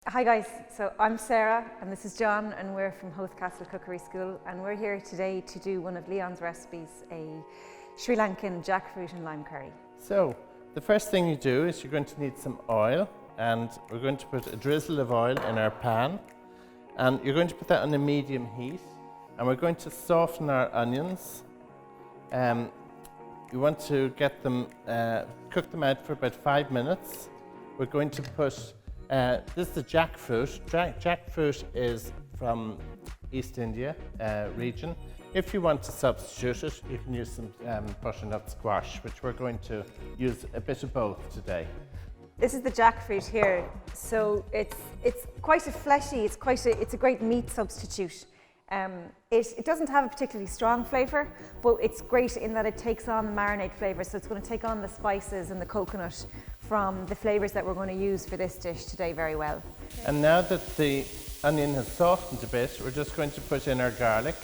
Hi guys, so I'm Sarah and this is John and we're from Howth Castle Cookery School and we're here today to do one of Leon's recipes, a Sri Lankan jackfruit and lime curry. So the first thing you do is you're going to need some oil, and we're going to put a drizzle of oil in our pan, and you're going to put that on a medium heat, and we're going to soften our onions. You want to get them, cook them out for about 5 minutes. We're going to put this is the jackfruit. Jackfruit is from East India region. If you want to substitute it, you can use some butternut squash, which we're going to use a bit of both today. This is the jackfruit here. So it's quite a fleshy, it's a great meat substitute. It doesn't have a particularly strong flavour, but it's great in that it takes on the marinade flavour. So it's going to take on the spices and the coconut from the flavours that we're going to use for this dish today very well. And now that the onion has softened a bit, we're just going to put in our garlic.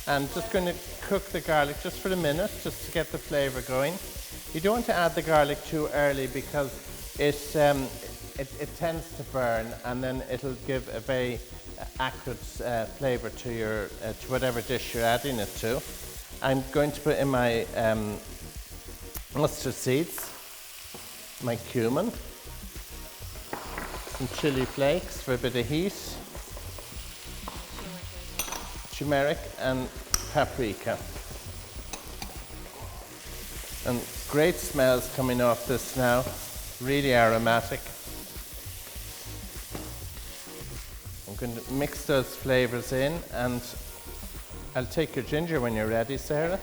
And just going to cook the garlic just for a minute, just to get the flavour going. You don't want to add the garlic too early because it tends to burn, and then it'll give a very acrid flavour to whatever dish you're adding it to. I'm going to put in my mustard seeds, my cumin, some chilli flakes for a bit of heat, turmeric and paprika. And great smells coming off this now, really aromatic. I'm going to mix those flavours in, and I'll take your ginger when you're ready, Sarah.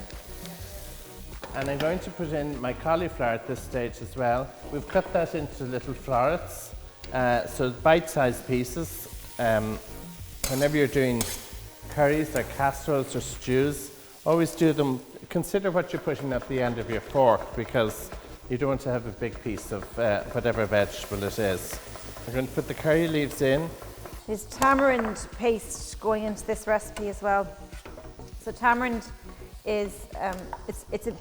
And I'm going to put in my cauliflower at this stage as well. We've cut that into little florets, so bite-sized pieces. Whenever you're doing curries or casseroles or stews, always do them, consider what you're putting at the end of your fork, because you don't want to have a big piece of whatever vegetable it is. I'm going to put the curry leaves in. There's tamarind paste going into this recipe as well. So tamarind is, it's a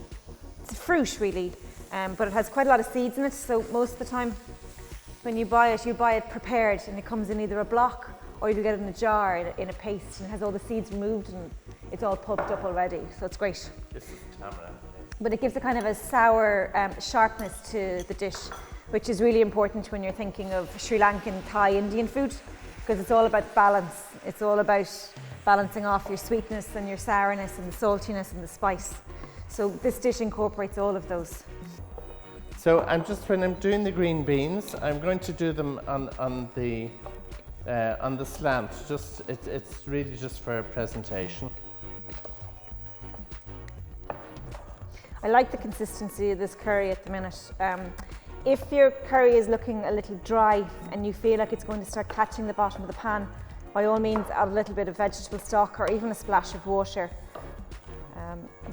fruit really, but it has quite a lot of seeds in it, so most of the time when you buy it prepared, and it comes in either a block or you get it in a jar in a paste, and it has all the seeds removed and it's all pulped up already, so it's great. This is tamarind. But it gives a kind of a sour sharpness to the dish, which is really important when you're thinking of Sri Lankan, Thai, Indian food, because it's all about balance. It's all about balancing off your sweetness and your sourness and the saltiness and the spice. So this dish incorporates all of those. So when I'm doing the green beans, I'm going to do them on the slant. It's really just for presentation. I like the consistency of this curry at the minute. If your curry is looking a little dry and you feel like it's going to start catching the bottom of the pan, by all means add a little bit of vegetable stock or even a splash of water,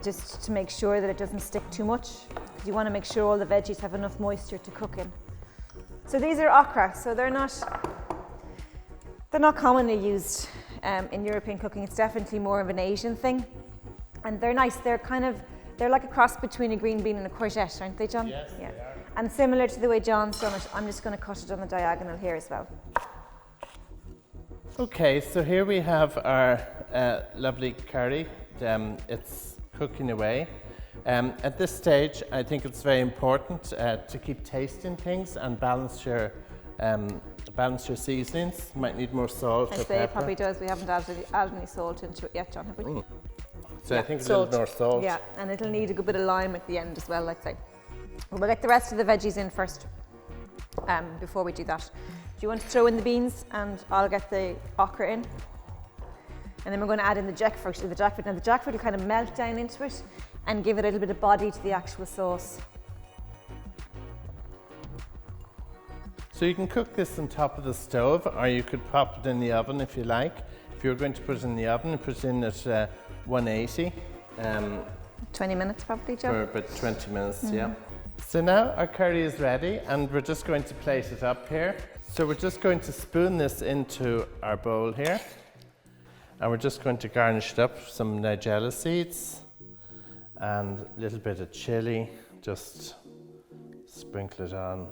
just to make sure that it doesn't stick too much, because you want to make sure all the veggies have enough moisture to cook in. So these are okra, so they're not commonly used in European cooking. It's definitely more of an Asian thing, and they're nice. They're like a cross between a green bean and a courgette, aren't they, John? Yes, yeah. They are. And similar to the way John's done it, I'm just going to cut it on the diagonal here as well. Okay, so here we have our lovely curry. It's cooking away. At this stage, I think it's very important to keep tasting things and balance your seasonings. You might need more salt or pepper. It probably does. We haven't added any salt into it yet, John, have we? Mm. So yeah, I think a little more salt. Yeah, and it'll need a good bit of lime at the end as well, I'd say. We'll get the rest of the veggies in first before we do that. Do you want to throw in the beans, and I'll get the okra in? And then we're going to add in the jackfruit. Now the jackfruit will kind of melt down into it and give it a little bit of body to the actual sauce. So you can cook this on top of the stove, or you could pop it in the oven if you like. If you're going to put it in the oven, put it in at 180. 20 minutes probably, Joe? For about 20 minutes, yeah. So now our curry is ready, and we're just going to plate it up here. So we're just going to spoon this into our bowl here, and we're just going to garnish it up with some nigella seeds and a little bit of chilli, just sprinkle it on.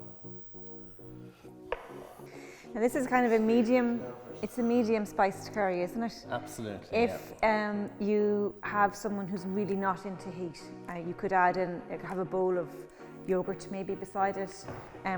And this is kind of a medium, it's a medium spiced curry, isn't it? Absolutely. If you have someone who's really not into heat, you could add in, have a bowl of yogurt maybe beside it,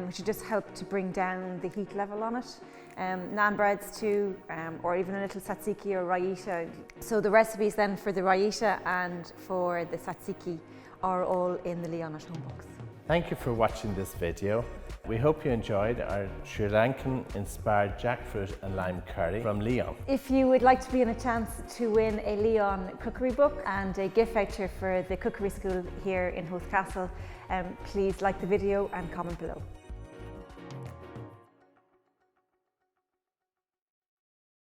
which would just help to bring down the heat level on it. Naan breads too, or even a little tzatziki or raita. So the recipes then for the raita and for the tzatziki are all in the Leon at Home books. Thank you for watching this video. We hope you enjoyed our Sri Lankan inspired jackfruit and lime curry from Leon. If you would like to be in a chance to win a Leon cookery book and a gift voucher for the cookery school here in Howth Castle, please like the video and comment below.